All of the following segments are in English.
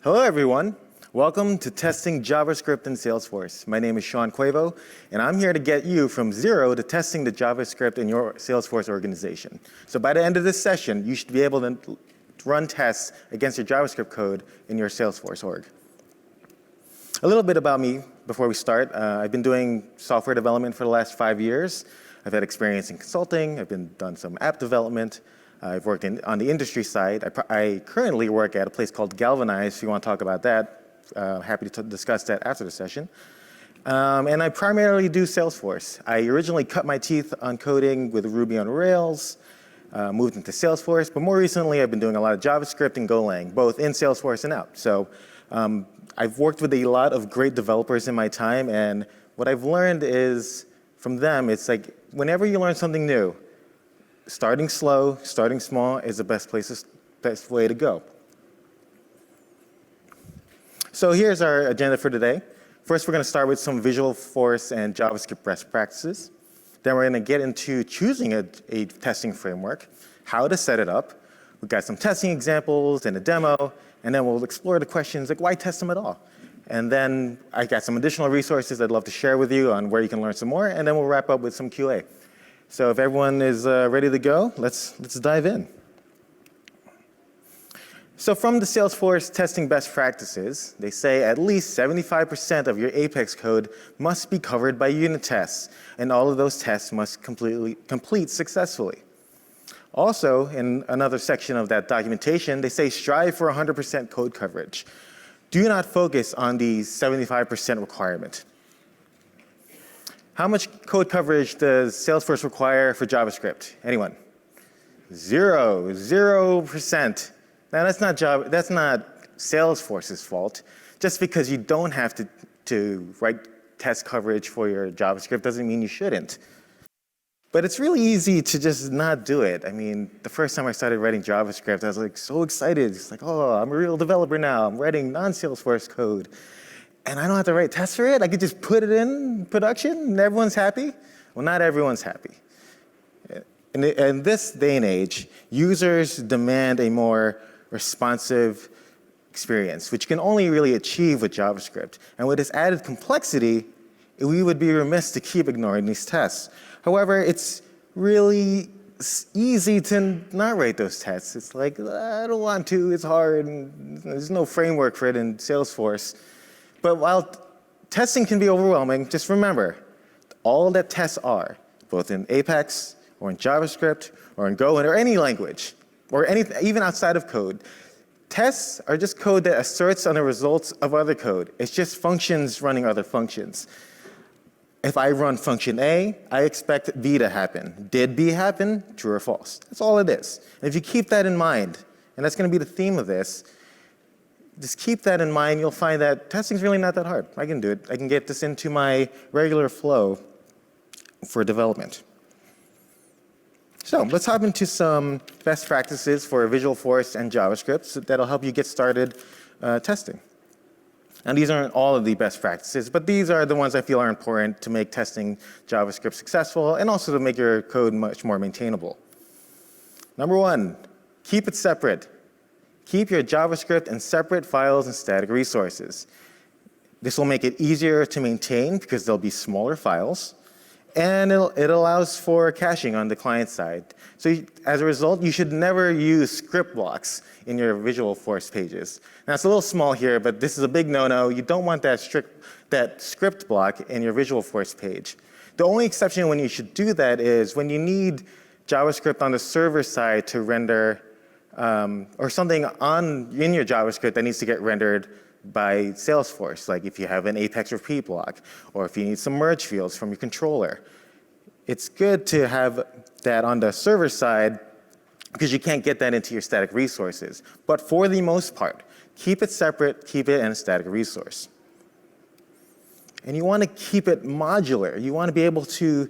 Hello, everyone. Welcome to Testing JavaScript in Salesforce. My name is Sean Cuevo, and I'm here to get you from zero to testing the JavaScript in your Salesforce organization. So by the end of this session, you should be able to run tests against your JavaScript code in your Salesforce org. A little bit about me before we start. I've been doing software development for the last 5 years. I've had experience in consulting. I've done some app development. I've worked on the industry side. I currently work at a place called Galvanize. If you want to talk about that, happy to discuss that after the session. And I primarily do Salesforce. I originally cut my teeth on coding with Ruby on Rails, moved into Salesforce, but more recently I've been doing a lot of JavaScript and Golang, both in Salesforce and out. So I've worked with a lot of great developers in my time, and what I've learned is from them, it's like whenever you learn something new, starting slow, starting small is the best way to go. So here's our agenda for today. First, we're going to start with some Visualforce and JavaScript best practices. Then we're going to get into choosing a testing framework, how to set it up. We've got some testing examples and a demo, and then we'll explore the questions like why test them at all? And then I got some additional resources I'd love to share with you on where you can learn some more, and then we'll wrap up with some QA. So if everyone is ready to go, let's dive in. So from the Salesforce testing best practices, they say at least 75% of your Apex code must be covered by unit tests, and all of those tests must complete successfully. Also, in another section of that documentation, they say strive for 100% code coverage. Do not focus on the 75% requirement. How much code coverage does Salesforce require for JavaScript? Anyone? 0%. Now that's not Salesforce's fault. Just because you don't have to write test coverage for your JavaScript doesn't mean you shouldn't. But it's really easy to just not do it. I mean, the first time I started writing JavaScript, I was like so excited. It's like, oh, I'm a real developer now. I'm writing non-Salesforce code. And I don't have to write tests for it. I could just put it in production and everyone's happy. Well, not everyone's happy. In this day and age, users demand a more responsive experience, which you can only really achieve with JavaScript. And with this added complexity, we would be remiss to keep ignoring these tests. However, it's really easy to not write those tests. It's like, I don't want to, it's hard, and there's no framework for it in Salesforce. But while testing can be overwhelming, just remember, all that tests are, both in Apex or in JavaScript or in Go or any language, or even outside of code, tests are just code that asserts on the results of other code. It's just functions running other functions. If I run function A, I expect B to happen. Did B happen? True or false? That's all it is. And if you keep that in mind, and that's going to be the theme of this, just keep that in mind, you'll find that testing is really not that hard. I can do it. I can get this into my regular flow for development. So let's hop into some best practices for Visualforce and JavaScript that'll help you get started testing. And these aren't all of the best practices, but these are the ones I feel are important to make testing JavaScript successful and also to make your code much more maintainable. Number one, keep it separate. Keep your JavaScript in separate files and static resources. This will make it easier to maintain because they'll be smaller files, and it allows for caching on the client side. So as a result, you should never use script blocks in your Visualforce pages. Now it's a little small here, but this is a big no-no. You don't want that script block in your Visualforce page. The only exception when you should do that is when you need JavaScript on the server side to render or something in your JavaScript that needs to get rendered by Salesforce, like if you have an Apex repeat block, or if you need some merge fields from your controller. It's good to have that on the server side because you can't get that into your static resources. But for the most part, keep it separate, keep it in a static resource. And you want to keep it modular. You want to be able to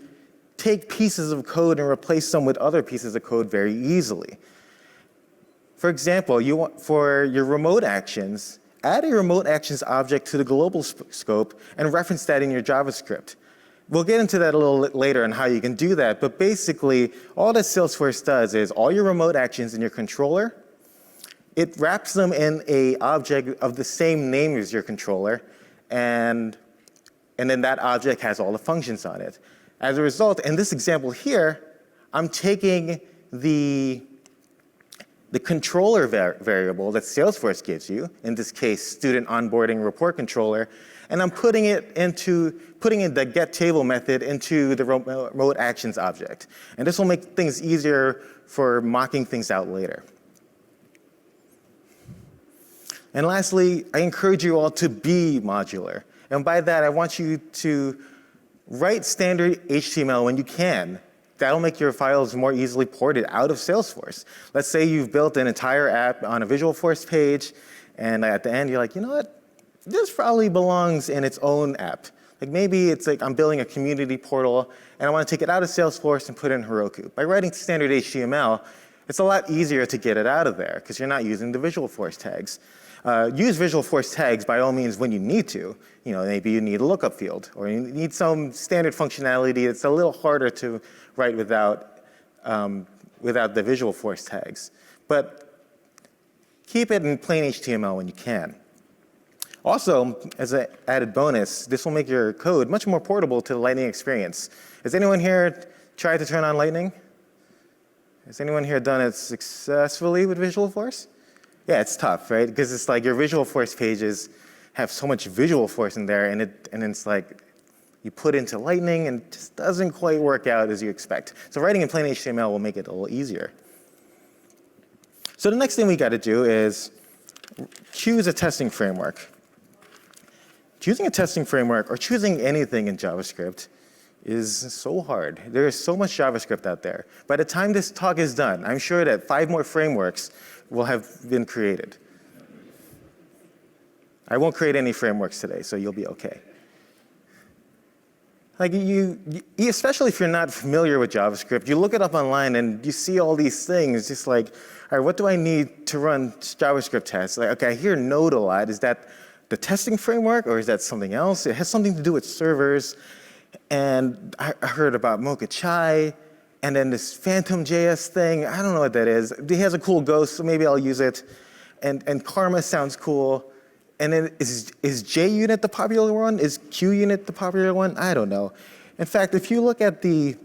take pieces of code and replace them with other pieces of code very easily. For example, for your remote actions, add a remote actions object to the global scope and reference that in your JavaScript. We'll get into that a little later on how you can do that, but basically all that Salesforce does is all your remote actions in your controller it wraps them in a object of the same name as your controller, and then that object has all the functions on it. As a result, in this example here, I'm taking the controller variable that Salesforce gives you, in this case, student onboarding report controller, and I'm putting in the getTable method into the remote actions object. And this will make things easier for mocking things out later. And lastly, I encourage you all to be modular. And by that, I want you to write standard HTML when you can. That'll make your files more easily ported out of Salesforce. Let's say you've built an entire app on a Visualforce page, and at the end, you're like, you know what? This probably belongs in its own app. Like maybe it's like I'm building a community portal, and I want to take it out of Salesforce and put it in Heroku. By writing standard HTML, it's a lot easier to get it out of there, because you're not using the Visualforce tags. Use Visualforce tags by all means when you need to. Maybe you need a lookup field, or you need some standard functionality that's a little harder to write without the Visualforce tags. But keep it in plain HTML when you can. Also, as an added bonus, this will make your code much more portable to the Lightning experience. Has anyone here tried to turn on Lightning? Has anyone here done it successfully with Visualforce? Yeah, it's tough, right? Because it's like your Visualforce pages have so much Visualforce in there, and it's like you put into Lightning and it just doesn't quite work out as you expect. So writing in plain HTML will make it a little easier. So the next thing we got to do is choose a testing framework. Choosing a testing framework or choosing anything in JavaScript is so hard. There is so much JavaScript out there. By the time this talk is done, I'm sure that 5 more frameworks will have been created. I won't create any frameworks today, so you'll be okay. Like especially if you're not familiar with JavaScript, you look it up online and you see all these things, just like, all right, what do I need to run JavaScript tests? Like, okay, I hear Node a lot. Is that the testing framework, or is that something else? It has something to do with servers. And I heard about Mocha Chai, and then this Phantom.js thing. I don't know what that is. It has a cool ghost, so maybe I'll use it. And Karma sounds cool. And then is JUnit the popular one? Is QUnit the popular one? I don't know. In fact, if you look at the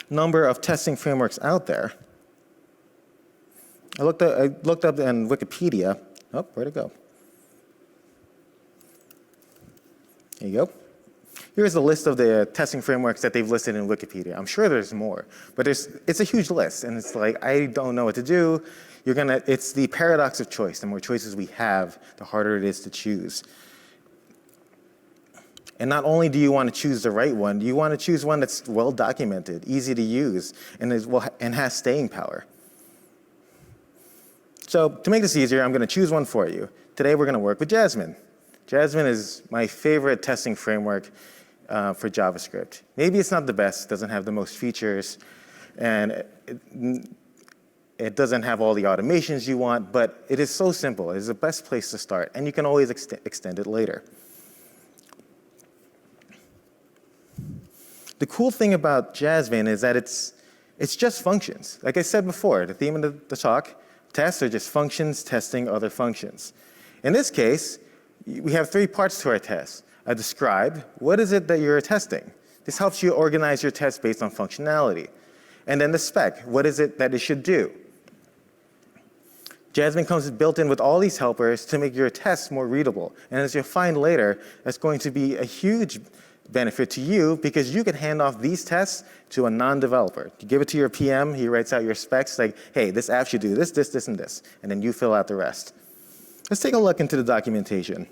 number of testing frameworks out there, I looked up in Wikipedia. Oh, where'd it go? There you go. Here's a list of the testing frameworks that they've listed in Wikipedia. I'm sure there's more, but it's a huge list, and it's like, I don't know what to do. It's the paradox of choice. The more choices we have, the harder it is to choose. And not only do you want to choose the right one, you want to choose one that's well documented, easy to use, and has staying power. So to make this easier, I'm going to choose one for you. Today we're going to work with Jasmine. Jasmine is my favorite testing framework for JavaScript. Maybe it's not the best, doesn't have the most features, and it doesn't have all the automations you want, but it is so simple. It is the best place to start, and you can always extend it later. The cool thing about Jasmine is that it's just functions. Like I said before, the theme of the talk, tests are just functions testing other functions. In this case, we have 3 parts to our test. A describe, what is it that you're testing? This helps you organize your test based on functionality. And then the spec, what is it that it should do? Jasmine comes built in with all these helpers to make your tests more readable. And as you'll find later, that's going to be a huge benefit to you because you can hand off these tests to a non-developer. You give it to your PM, he writes out your specs like, hey, this app should do this, this, this, and this. And then you fill out the rest. Let's take a look into the documentation.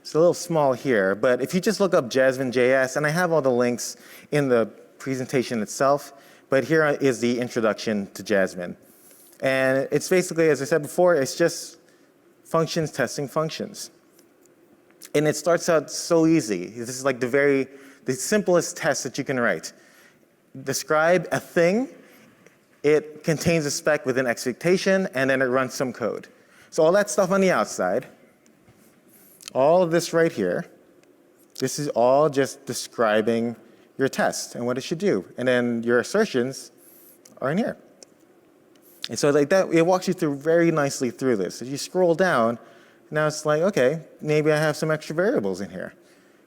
It's a little small here, but if you just look up Jasmine.js, and I have all the links in the presentation itself, but here is the introduction to Jasmine. And it's basically, as I said before, it's just functions testing functions. And it starts out so easy. This is like the simplest test that you can write. Describe a thing, it contains a spec with an expectation, and then it runs some code. So all that stuff on the outside, all of this right here, this is all just describing your test and what it should do. And then your assertions are in here. And so like that, it walks you through very nicely through this. If you scroll down, now it's like, okay, maybe I have some extra variables in here.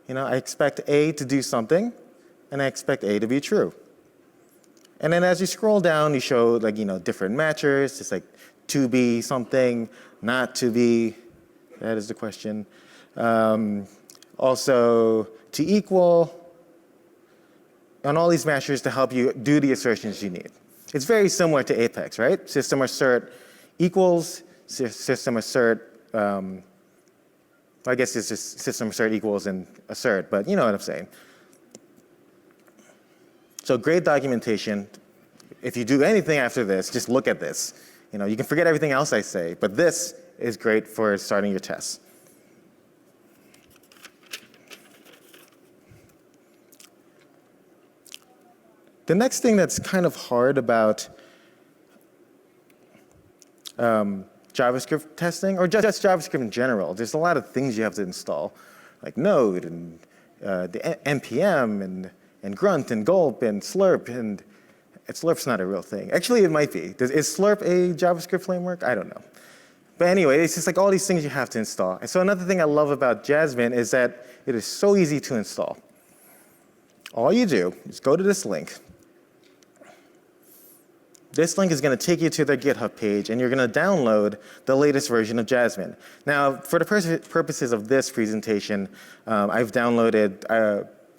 I expect A to do something, and I expect A to be true. And then as you scroll down, you show like, different matchers, just like to be something, not to be, that is the question. Also to equal, and all these matchers to help you do the assertions you need. It's very similar to Apex, right? System assert equals, system assert, I guess it's just system assert equals and assert, but you know what I'm saying. So great documentation. If you do anything after this, just look at this. You can forget everything else I say, but this is great for starting your tests. The next thing that's kind of hard about JavaScript testing, or just JavaScript in general, there's a lot of things you have to install, like Node and the NPM and Grunt and Gulp and Slurp, and Slurp's not a real thing. Actually, it might be. Is Slurp a JavaScript framework? I don't know. But anyway, it's just like all these things you have to install. And so another thing I love about Jasmine is that it is so easy to install. All you do is go to this link. This link is going to take you to their GitHub page, and you're going to download the latest version of Jasmine. Now, for the purposes of this presentation, I've downloaded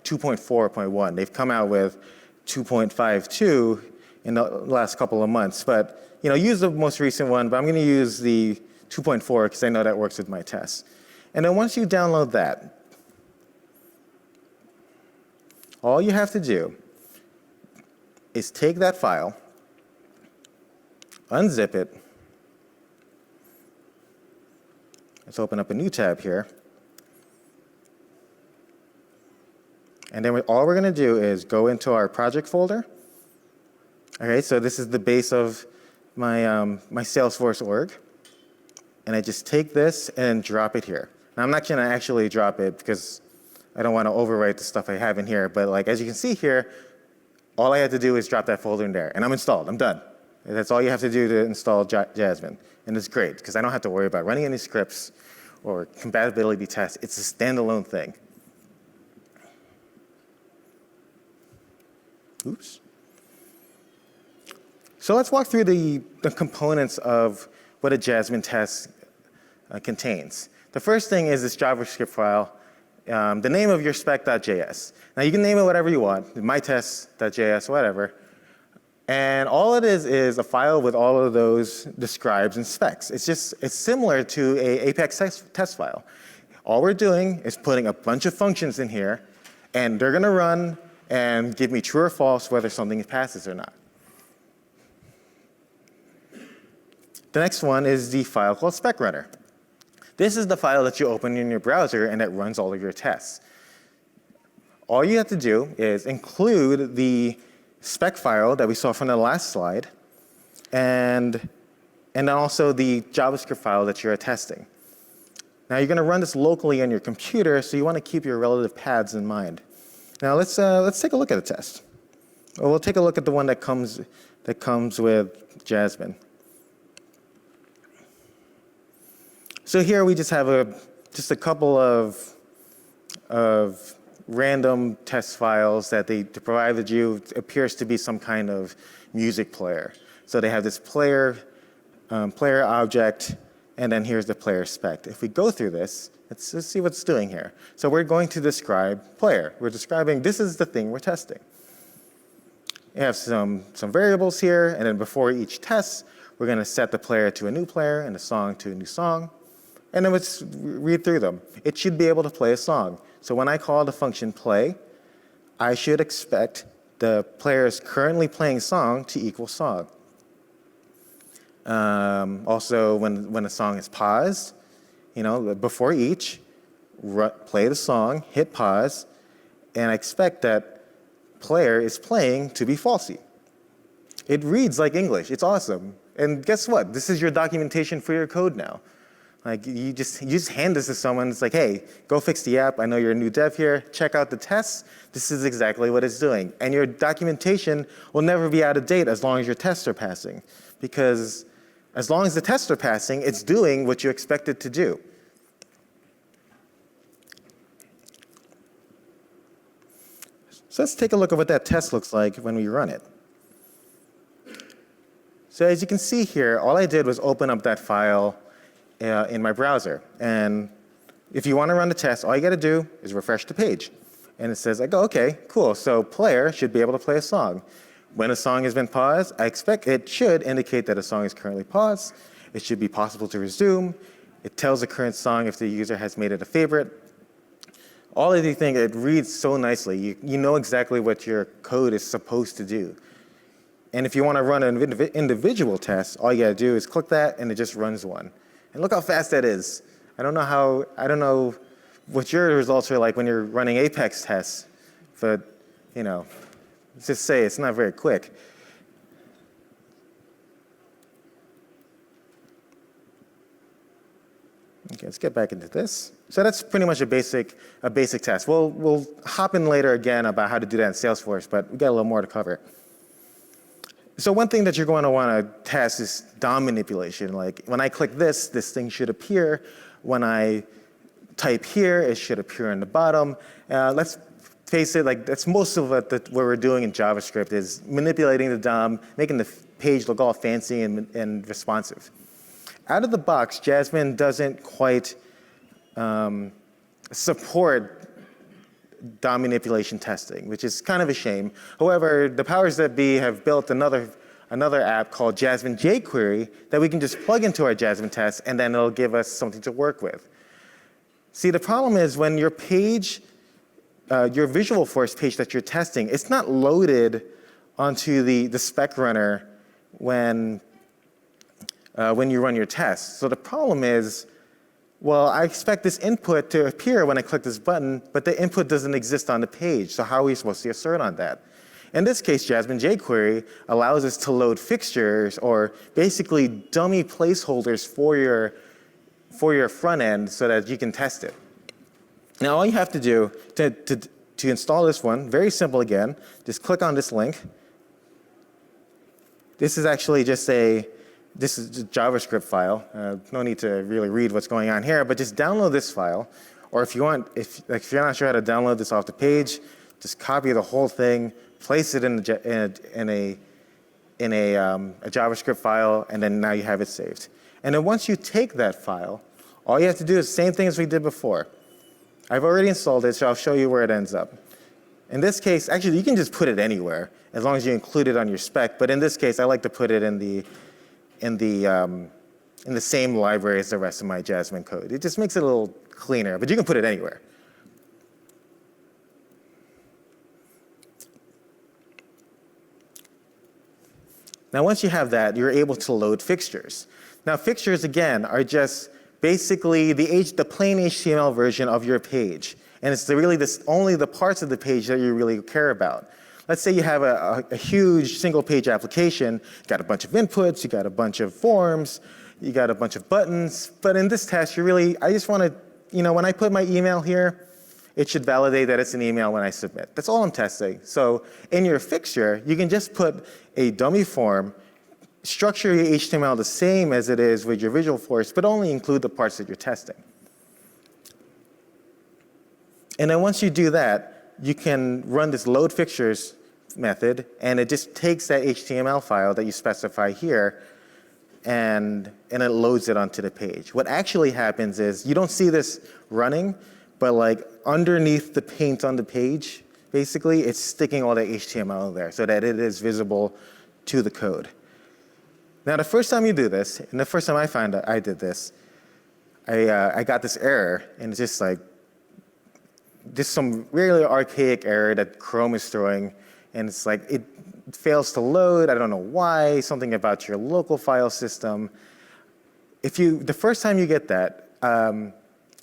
2.4.1. They've come out with 2.52 in the last couple of months. But use the most recent one, but I'm going to use the 2.4 because I know that works with my tests. And then once you download that, all you have to do is take that file, unzip it. Let's open up a new tab here. And then all we're going to do is go into our project folder. Okay, so this is the base of my, my Salesforce org. And I just take this and drop it here. Now, I'm not going to actually drop it because I don't want to overwrite the stuff I have in here. But like as you can see here, all I had to do is drop that folder in there. And I'm installed. I'm done. That's all you have to do to install Jasmine. And it's great because I don't have to worry about running any scripts or compatibility tests. It's a standalone thing. Oops. So let's walk through the components of what a Jasmine test contains. The first thing is this JavaScript file, the name of your spec.js. Now you can name it whatever you want, mytest.js, whatever. And all it is a file with all of those describes and specs. It's similar to a Apex test file. All we're doing is putting a bunch of functions in here, and they're going to run and give me true or false whether something passes or not. The next one is the file called spec_runner. This is the file that you open in your browser and it runs all of your tests. All you have to do is include the spec file that we saw from the last slide and then also the JavaScript file that you're testing. Now you're going to run this locally on your computer, so you want to keep your relative paths in mind. Now let's take a look at a test. Well, we'll take a look at the one that comes with Jasmine. So here we just have a couple of random test files that they provided you. It appears to be some kind of music player. So they have this player object, and then here's the player spec. If we go through this, let's see what's doing here. So we're going to describe player. We're describing this is the thing we're testing. We have some variables here, and then before each test, we're going to set the player to a new player and the song to a new song. And then let's read through them. It should be able to play a song. So when I call the function play, I should expect the player's currently playing song to equal song. Also, when a song is paused, before each, play the song, hit pause, and I expect that player is playing to be falsy. It reads like English. It's awesome. And guess what? This is your documentation for your code now. Like you just hand this to someone. It's like, hey, go fix the app. I know you're a new dev here. Check out the tests. This is exactly what it's doing. And your documentation will never be out of date as long as your tests are passing. Because as long as the tests are passing, it's doing what you expect it to do. So let's take a look at what that test looks like when we run it. So as you can see here, all I did was open up that file in my browser. And if you want to run the test, all you got to do is refresh the page. And it says, like, oh, OK, cool. So player should be able to play a song. When a song has been paused, I expect it should indicate that a song is currently paused. It should be possible to resume. It tells the current song if the user has made it a favorite. All of these things, it reads so nicely. You know exactly what your code is supposed to do. And if you want to run an individual test, all you got to do is click that, and it just runs one. And look how fast that is. I don't know what your results are like when you're running Apex tests, but let's just say it's not very quick. Okay, let's get back into this. So that's pretty much a basic test. We'll hop in later again about how to do that in Salesforce, but we got a little more to cover. So one thing that you're going to want to test is DOM manipulation. Like when I click this thing should appear. When I type here, it should appear on the bottom. Let's face it, like that's most of what we're doing in JavaScript is manipulating the DOM, making the page look all fancy and responsive. Out of the box, Jasmine doesn't quite support DOM manipulation testing, which is kind of a shame. However, the powers that be have built another app called Jasmine jQuery that we can just plug into our Jasmine tests, and then it'll give us something to work with. See, the problem is when your page, your Visualforce page that you're testing, it's not loaded onto the spec runner when you run your tests. So the problem is, well, I expect this input to appear when I click this button, but the input doesn't exist on the page. So how are we supposed to assert on that? In this case, Jasmine jQuery allows us to load fixtures or basically dummy placeholders for your front end so that you can test it. Now, all you have to do to install this one, very simple again, just click on this link. This is actually just this is a JavaScript file. No need to really read what's going on here, but just download this file. Or if you want, if you're not sure how to download this off the page, just copy the whole thing, place it in a JavaScript file, and then now you have it saved. And then once you take that file, all you have to do is the same thing as we did before. I've already installed it, so I'll show you where it ends up. In this case, actually, you can just put it anywhere as long as you include it on your spec. But in this case, I like to put it in the same library as the rest of my Jasmine code. It just makes it a little cleaner, but you can put it anywhere. Now, once you have that, you're able to load fixtures. Now, fixtures, again, are just basically the plain HTML version of your page. And it's really only the parts of the page that you really care about. Let's say you have a huge single-page application. You got a bunch of inputs. You got a bunch of forms. You got a bunch of buttons. But in this test, I just want to, when I put my email here, it should validate that it's an email when I submit. That's all I'm testing. So in your fixture, you can just put a dummy form, structure your HTML the same as it is with your Visualforce, but only include the parts that you're testing. And then once you do that, you can run this load fixtures method, and it just takes that HTML file that you specify here, and it loads it onto the page. What actually happens is you don't see this running, but like underneath the paint on the page, basically, it's sticking all the HTML there so that it is visible to the code. Now, the first time you do this, and the first time I found out I did this, I got this error, and it's just like, just some really archaic error that Chrome is throwing, and it's like, it fails to load. I don't know why, something about your local file system. The first time you get that,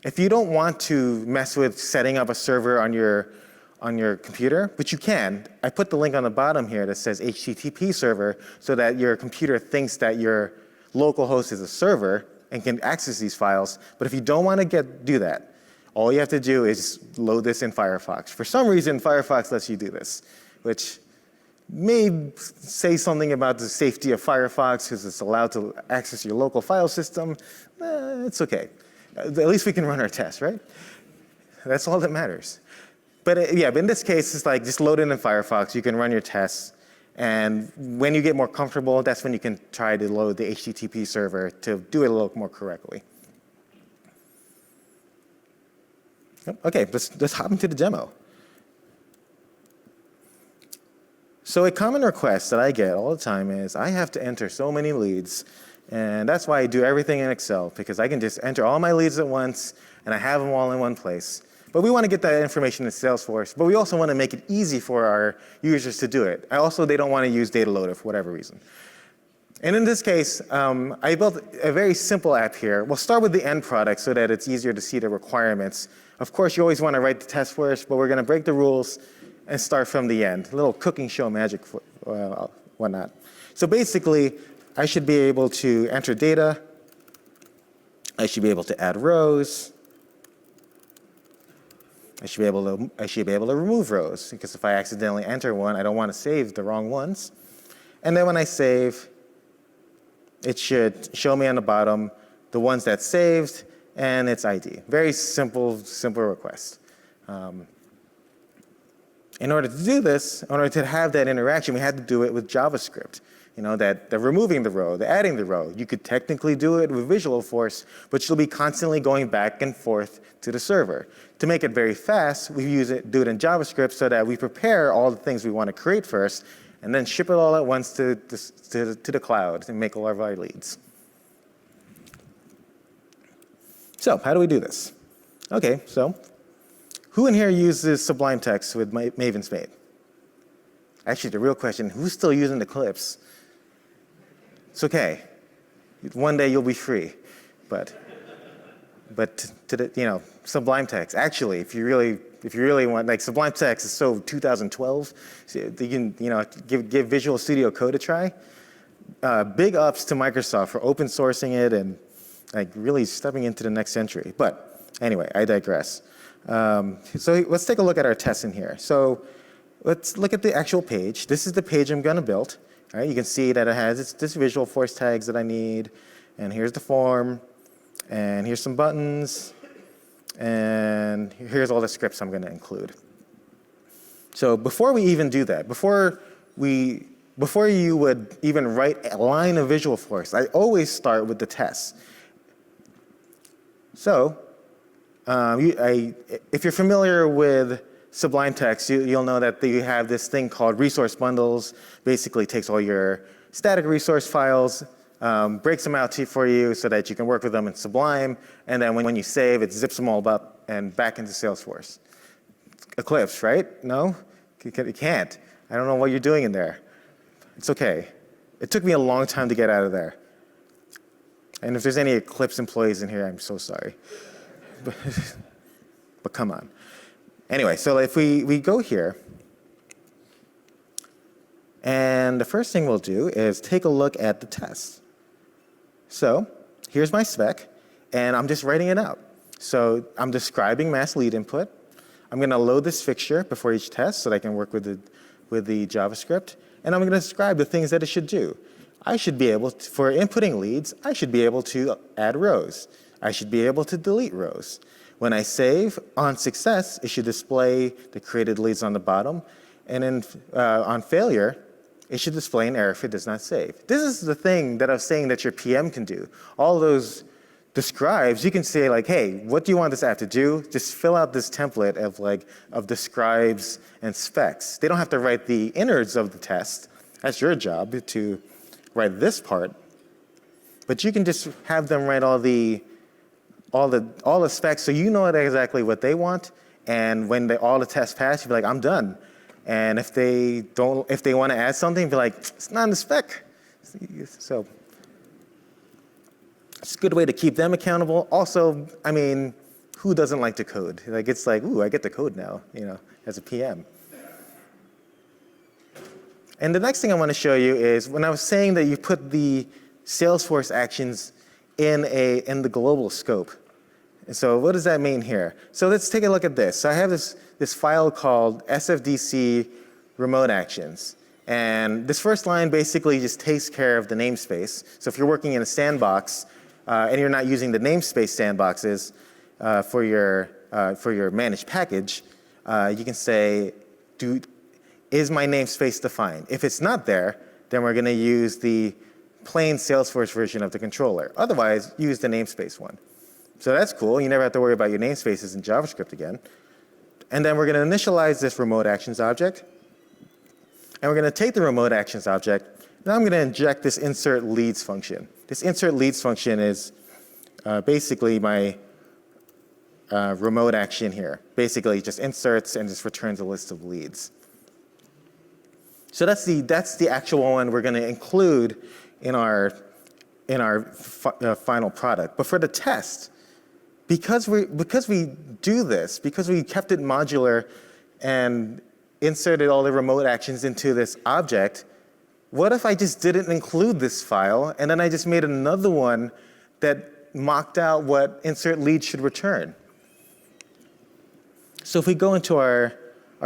if you don't want to mess with setting up a server on your computer, but you can, I put the link on the bottom here that says HTTP server so that your computer thinks that your local host is a server. and can access these files. But if you don't want to do that, all you have to do is load this in Firefox. For some reason, Firefox lets you do this, which may say something about the safety of Firefox because it's allowed to access your local file system. It's OK. At least we can run our tests, right? That's all that matters. But yeah, but in this case, it's like just load it in Firefox. You can run your tests. And when you get more comfortable, that's when you can try to load the HTTP server to do it a little more correctly. OK, let's hop into the demo. So a common request that I get all the time is I have to enter so many leads. And that's why I do everything in Excel, because I can just enter all my leads at once, and I have them all in one place. But we want to get that information in Salesforce, but we also want to make it easy for our users to do it. Also, they don't want to use data loader for whatever reason. And in this case, I built a very simple app here. We'll start with the end product so that it's easier to see the requirements. Of course, you always want to write the test first, but we're going to break the rules and start from the end. A little cooking show magic, whatnot. So basically, I should be able to enter data. I should be able to add rows. I should be able to remove rows, because if I accidentally enter one, I don't want to save the wrong ones. And then when I save, it should show me on the bottom the ones that saved and its ID. Very simple request. In order to do this, in order to have that interaction, we had to do it with JavaScript. You know, that the removing the row, the adding the row. You could technically do it with Visualforce, but you'll be constantly going back and forth to the server. To make it very fast, we do it in JavaScript so that we prepare all the things we want to create first, and then ship it all at once to the cloud and make all of our leads. So how do we do this? OK, so who in here uses Sublime Text with Maven's Mate? Actually, the real question, who's still using Eclipse? It's OK. One day you'll be free. But Sublime Text. Actually, if you really want, like Sublime Text is so 2012. So you can give Visual Studio Code a try. Big ups to Microsoft for open sourcing it and like really stepping into the next century. But anyway, I digress. So let's take a look at our tests in here. So let's look at the actual page. This is the page I'm going to build. All right, you can see that it has this Visualforce tags that I need. And here's the form. And here's some buttons. And here's all the scripts I'm going to include. So before we even do that, before you would even write a line of Visualforce, I always start with the tests. So if you're familiar with Sublime Text, you'll know that you have this thing called resource bundles. Basically takes all your static resource files, breaks them out for you so that you can work with them in Sublime. And then when you save, it zips them all up and back into Salesforce. Eclipse, right? No? It can't. I don't know what you're doing in there. It's OK. It took me a long time to get out of there. And if there's any Eclipse employees in here, I'm so sorry. But come on. Anyway, so if we go here, and the first thing we'll do is take a look at the test. So here's my spec, and I'm just writing it out. So I'm describing mass lead input. I'm going to load this fixture before each test so that I can work with the JavaScript. And I'm going to describe the things that it should do. I should be able to, for inputting leads, I should be able to add rows. I should be able to delete rows. When I save, on success, it should display the created leads on the bottom. And then on failure, it should display an error if it does not save. This is the thing that I was saying that your PM can do. All those describes, you can say like, hey, what do you want this app to do? Just fill out this template of describes and specs. They don't have to write the innards of the test. That's your job to write this part. But you can just have them write all the specs so you know exactly what they want. And when all the tests pass, you'll be like, I'm done. And if they want to add something, be like, it's not in the spec. So it's a good way to keep them accountable. Also, I mean, who doesn't like to code? Like, it's like, ooh, I get to code now, as a PM. And the next thing I want to show you is when I was saying that you put the Salesforce actions in the global scope. And so what does that mean here? So let's take a look at this. So I have this file called SFDC remote actions. And this first line basically just takes care of the namespace. So if you're working in a sandbox and you're not using the namespace sandboxes for your managed package, you can say, is my namespace defined? If it's not there, then we're going to use the plain Salesforce version of the controller. Otherwise, use the namespace one. So that's cool. You never have to worry about your namespaces in JavaScript again. And then we're going to initialize this remote actions object. And we're going to take the remote actions object. Now I'm going to inject this insert leads function. This insert leads function is basically my remote action here. Basically, it just inserts and just returns a list of leads. So that's the actual one we're going to include in our final product. But for the test, because we do this, because we kept it modular and inserted all the remote actions into this object, what if I just didn't include this file and then I just made another one that mocked out what insert lead should return? So if we go into our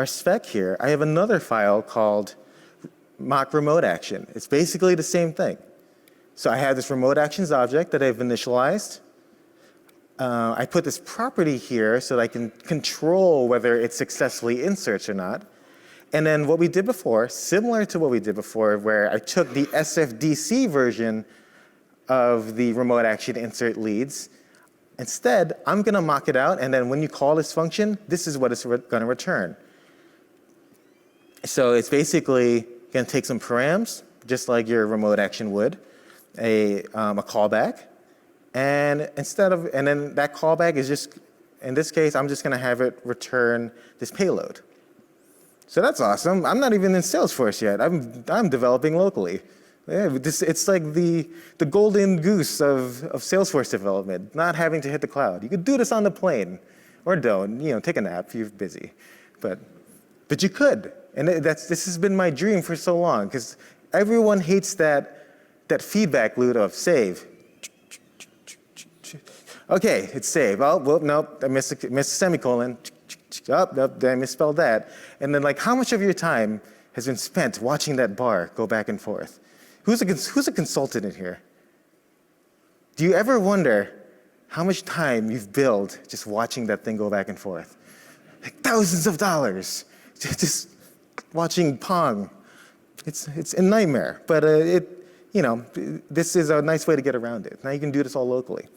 spec here, I have another file called mock remote action. It's basically the same thing. So I have this remote actions object that I've initialized. I put this property here so that I can control whether it successfully inserts or not. And then what we did before, similar to what we did before, where I took the SFDC version of the remote action insert leads, instead, I'm going to mock it out, and then when you call this function, this is what it's going to return. So it's basically going to take some params, just like your remote action would, a callback, and then that callback is just, in this case, I'm just going to have it return this payload. So that's awesome. I'm not even in Salesforce yet. I'm developing locally. Yeah, it's like the golden goose of Salesforce development, not having to hit the cloud. You could do this on the plane, or don't. Take a nap if you're busy, but you could. And this has been my dream for so long, because everyone hates that feedback loop of save. Okay, it's save. Oh, well, nope, I missed a semicolon. Oh, nope, I misspelled that. And then, how much of your time has been spent watching that bar go back and forth? Who's a consultant in here? Do you ever wonder how much time you've billed just watching that thing go back and forth? Thousands of dollars, just watching Pong. It's a nightmare, but this is a nice way to get around it. Now you can do this all locally.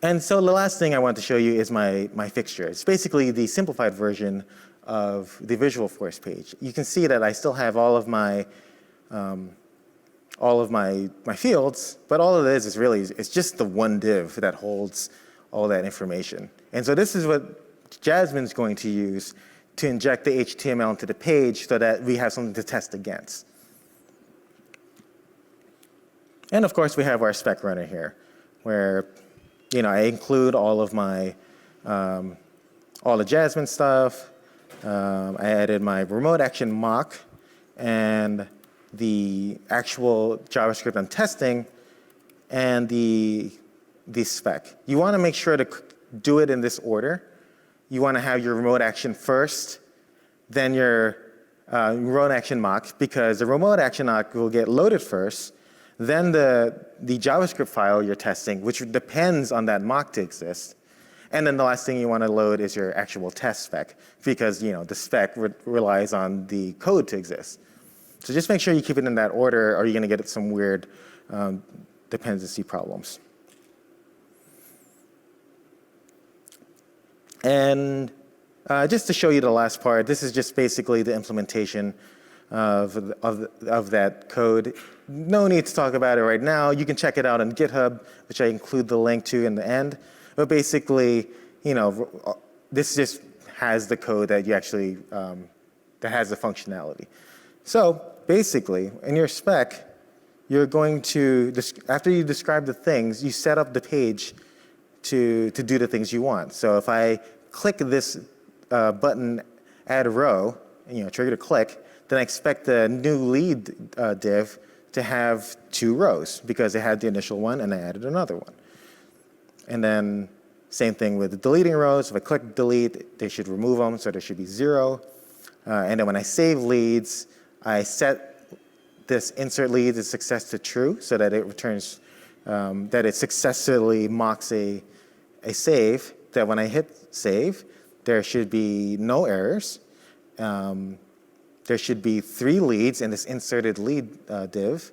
And so the last thing I want to show you is my fixture. It's basically the simplified version of the Visualforce page. You can see that I still have all of my fields, but all of this is really, it's just the one div that holds all that information. And so this is what Jasmine's going to use to inject the HTML into the page so that we have something to test against. And of course, we have our spec runner here, where I include all of my, all the Jasmine stuff. I added my remote action mock and the actual JavaScript I'm testing and the spec. You want to make sure to do it in this order. You want to have your remote action first, then your remote action mock, because the remote action mock will get loaded first, then the JavaScript file you're testing, which depends on that mock to exist. And then the last thing you want to load is your actual test spec, because the spec relies on the code to exist. So just make sure you keep it in that order, or you're going to get some weird dependency problems. And just to show you the last part, this is just basically the implementation of that code. No need to talk about it right now. You can check it out on GitHub, which I include the link to in the end. But basically, this just has the code that you actually, that has the functionality. So basically, in your spec, you're going to, after you describe the things, you set up the page to do the things you want. So if I click this button, add a row, and trigger to click, then I expect the new lead div to have 2 rows because it had the initial one and I added another one. And then same thing with the deleting rows. If I click delete, they should remove them, so there should be 0. And then when I save leads, I set this insert leads as success to true so that it returns, that it successfully mocks a save, that when I hit save, there should be no errors. There should be 3 leads in this inserted lead div,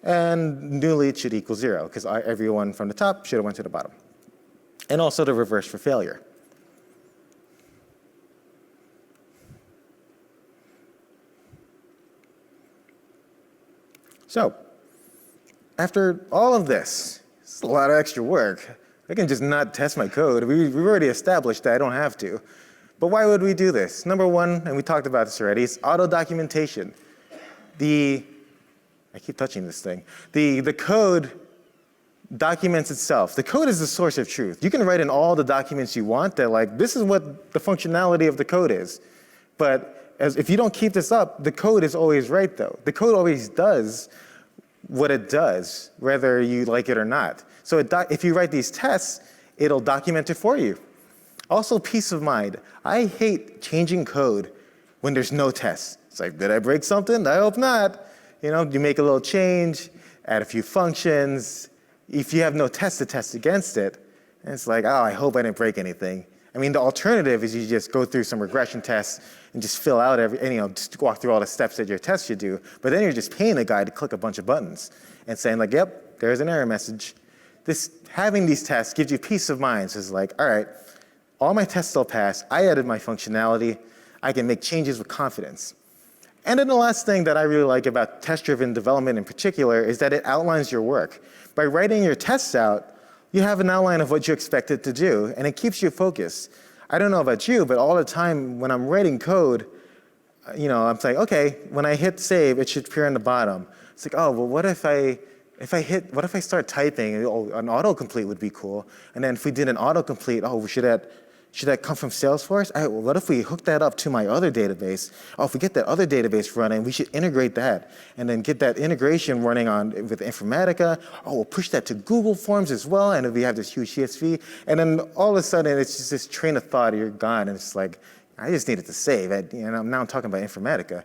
and new lead should equal 0, because everyone from the top should have went to the bottom. And also the reverse for failure. So, after all of this, it's a lot of extra work. I can just not test my code. We've already established that I don't have to. But why would we do this? Number one, and we talked about this already, is auto-documentation. I keep touching this thing. The code documents itself. The code is the source of truth. You can write in all the documents you want that like, this is what the functionality of the code is. But if you don't keep this up, the code is always right though. The code always does what it does, whether you like it or not. So if you write these tests, it'll document it for you. Also, peace of mind. I hate changing code when there's no tests. It's like, did I break something? I hope not. You know, you make a little change, add a few functions. If you have no tests to test against it, and it's like, oh, I hope I didn't break anything. I mean, the alternative is you just go through some regression tests and just fill out just walk through all the steps that your test should do. But then you're just paying a guy to click a bunch of buttons and saying like, yep, there's an error message. Having these tests gives you peace of mind. So it's like, all right, all my tests still pass. I added my functionality. I can make changes with confidence. And then the last thing that I really like about test-driven development in particular is that it outlines your work. By writing your tests out, you have an outline of what you expect it to do, and it keeps you focused. I don't know about you, but all the time when I'm writing code, I'm saying, okay, when I hit save, it should appear on the bottom. It's like, oh, well, what if I start typing? Oh, an autocomplete would be cool. And then if we did an autocomplete, oh, should that come from Salesforce? Well, what if we hook that up to my other database? Oh, if we get that other database running, we should integrate that and then get that integration running with Informatica. Oh, we'll push that to Google Forms as well, and we have this huge CSV. And then all of a sudden, it's just this train of thought, you're gone, and it's like, I just needed to save. Now I'm talking about Informatica.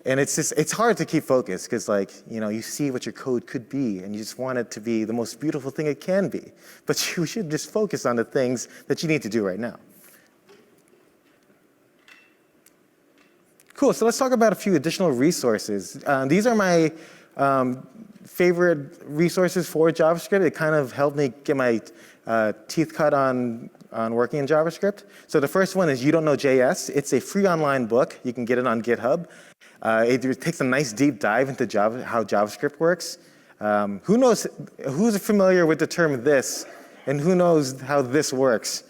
And it's hard to keep focused because you see what your code could be and you just want it to be the most beautiful thing it can be. But you should just focus on the things that you need to do right now. Cool, so let's talk about a few additional resources. These are my favorite resources for JavaScript. It kind of helped me get my teeth cut on working in JavaScript. So the first one is You Don't Know JS. It's a free online book. You can get it on GitHub. It takes a nice deep dive into how JavaScript works. Who's familiar with the term this, and who knows how this works?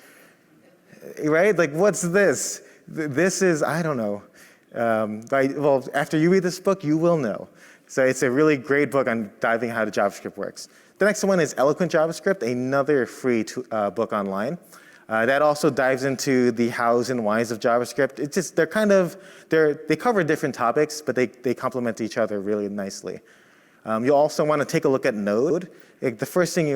Right? Like, what's this? This is, I don't know. Well, after you read this book, you will know. So it's a really great book on diving how the JavaScript works. The next one is Eloquent JavaScript, another free book online. That also dives into the hows and whys of JavaScript. It's just, they cover different topics, but they complement each other really nicely. You'll also want to take a look at Node. The first thing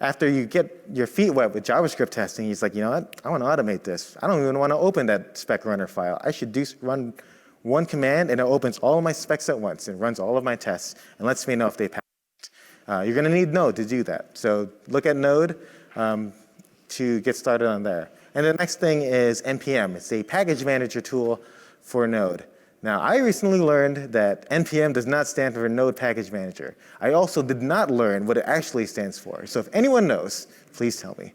after you get your feet wet with JavaScript testing, he's like, you know what? I want to automate this. I don't even want to open that spec runner file. I should run one command, and it opens all of my specs at once and runs all of my tests and lets me know if they pass. You're going to need Node to do that. So look at Node to get started on there. And the next thing is NPM. It's a package manager tool for Node. Now, I recently learned that NPM does not stand for Node Package Manager. I also did not learn what it actually stands for. So if anyone knows, please tell me.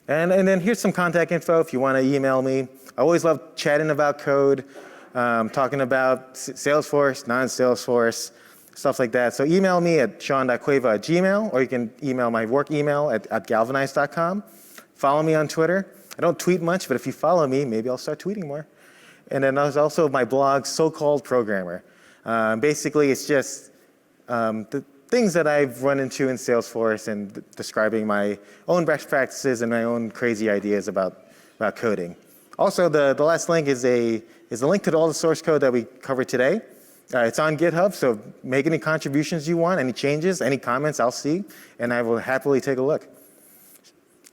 And then here's some contact info if you want to email me. I always love chatting about code, talking about Salesforce, non-Salesforce, stuff like that. So email me at sean.cueva@gmail.com, or you can email my work email at galvanize.com. Follow me on Twitter. I don't tweet much, but if you follow me, maybe I'll start tweeting more. And then there's also my blog, So-Called Programmer. Basically, it's just the things that I've run into in Salesforce and describing my own best practices and my own crazy ideas about coding. Also, the last link is a is a link to all the source code that we covered today. It's on GitHub, so make any contributions you want, any changes, any comments, I'll see, and I will happily take a look.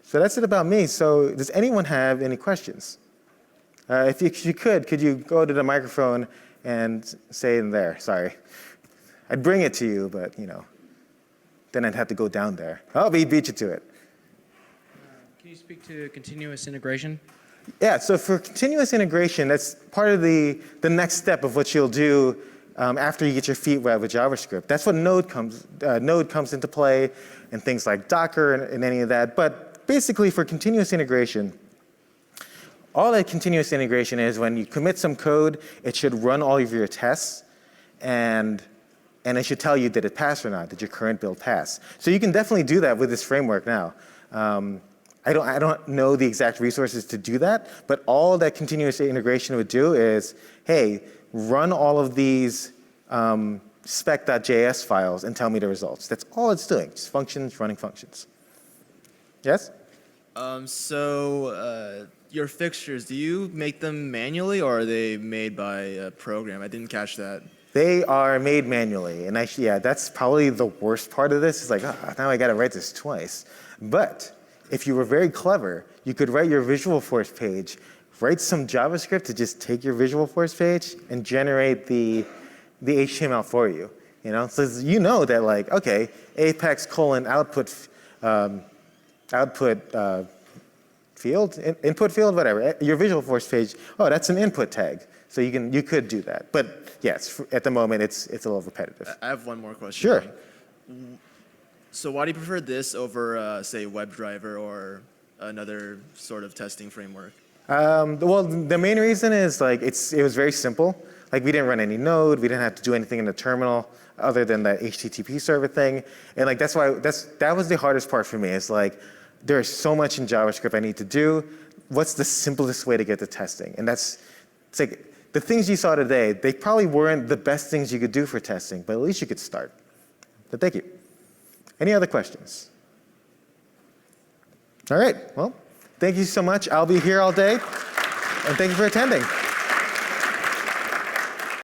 So that's it about me. So does anyone have any questions? If you could you go to the microphone and say in there? Sorry. I'd bring it to you, but then I'd have to go down there. Oh, we beat you to it. Can you speak to continuous integration? Yeah, so for continuous integration, that's part of the next step of what you'll do after you get your feet wet with JavaScript. That's what Node comes into play, and things like Docker and any of that. But basically, for continuous integration, all that continuous integration is when you commit some code, it should run all of your tests, and it should tell you did it pass or not, did your current build pass. So you can definitely do that with this framework now. I don't know the exact resources to do that, but all that continuous integration would do is, hey, run all of these spec.js files and tell me the results. That's all it's doing, just functions running functions. Yes? Your fixtures, do you make them manually or are they made by a program? I didn't catch that. They are made manually, and actually, yeah, that's probably the worst part of this. It's like, now I got to write this twice. But if you were very clever, you could write your Visualforce page, write some JavaScript to just take your Visualforce page and generate the HTML for you. So you know that, like, okay, apex : output field, input field, whatever. Your Visualforce page, oh, that's an input tag. So you could do that. But yes, at the moment, it's a little repetitive. I have one more question. Sure. So why do you prefer this over, say, WebDriver or another sort of testing framework? Well, the main reason is like it was very simple. Like we didn't run any Node, we didn't have to do anything in the terminal other than that HTTP server thing, and like that was the hardest part for me. It's like there's so much in JavaScript I need to do. What's the simplest way to get to testing? And it's like the things you saw today. They probably weren't the best things you could do for testing, but at least you could start. But thank you. Any other questions? All right. Well, thank you so much. I'll be here all day, and thank you for attending.